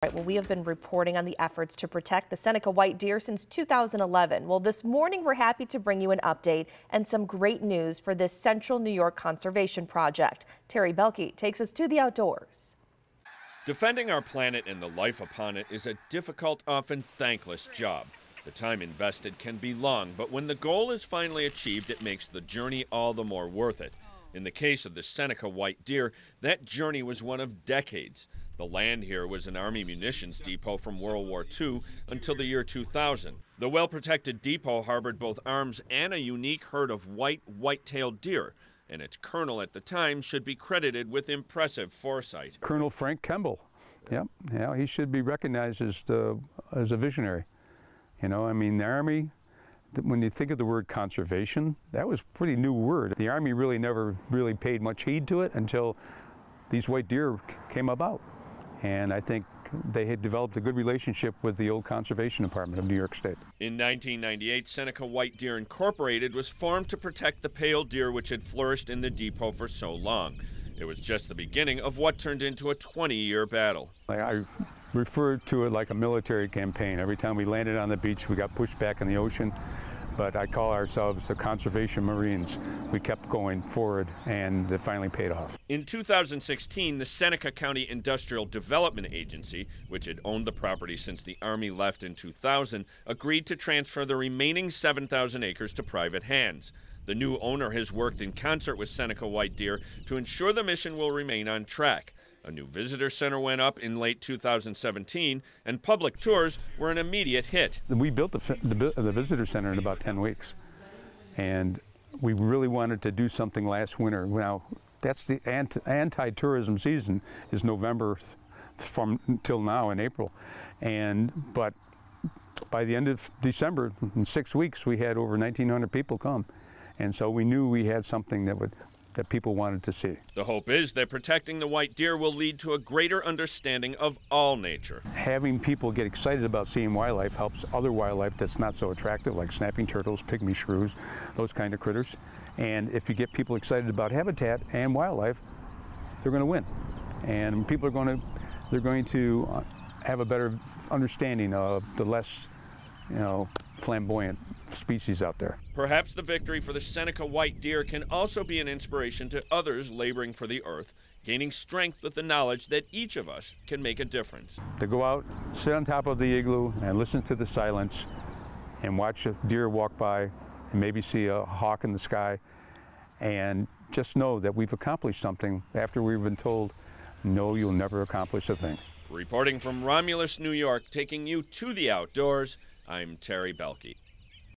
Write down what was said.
Right, well, we have been reporting on the efforts to protect the Seneca white deer since 2011. Well, this morning we're happy to bring you an update and some great news for this Central New York conservation project. Terry Belke takes us to the outdoors. Defending our planet and the life upon it is a difficult, often thankless job. The time invested can be long, but when the goal is finally achieved, it makes the journey all the more worth it. In the case of the Seneca white deer, that journey was one of decades. The land here was an Army munitions depot from World War II until the year 2000. The well-protected depot harbored both arms and a unique herd of white-tailed deer, and its colonel at the time should be credited with impressive foresight. Colonel Frank Kemble, yeah, he should be recognized as a visionary. You know, I mean, the Army, when you think of the word conservation, that was a pretty new word. The Army really never paid much heed to it until these white deer came about. And I think they had developed a good relationship with the old Conservation Department of New York State. In 1998, Seneca White Deer Incorporated was formed to protect the pale deer which had flourished in the depot for so long. It was just the beginning of what turned into a 20-year battle. I refer to it like a military campaign. Every time we landed on the beach, we got pushed back in the ocean. But I call ourselves the Conservation Marines. We kept going forward, and it finally paid off. In 2016, the Seneca County Industrial Development Agency, which had owned the property since the Army left in 2000, agreed to transfer the remaining 7,000 acres to private hands. The new owner has worked in concert with Seneca White Deer to ensure the mission will remain on track. A new visitor center went up in late 2017, and public tours were an immediate hit. We built the visitor center in about 10 weeks, and we really wanted to do something last winter. Now, that's the anti-tourism season, is November from till now in April, but by the end of December, in 6 weeks, we had over 1,900 people come, and so we knew we had something that people wanted to see. The hope is that protecting the white deer will lead to a greater understanding of all nature. Having people get excited about seeing wildlife helps other wildlife that's not so attractive, like snapping turtles, pygmy shrews, those kind of critters. And if you get people excited about habitat and wildlife, they're going to win. And people are going to have a better understanding of the less, flamboyant species out there. Perhaps the victory for the Seneca white deer can also be an inspiration to others laboring for the earth, gaining strength with the knowledge that each of us can make a difference. To go out, sit on top of the igloo and listen to the silence and watch a deer walk by and maybe see a hawk in the sky, and just know that we've accomplished something after we've been told, no, you'll never accomplish a thing. Reporting from Romulus, New York, taking you to the outdoors, I'm Terry Belke.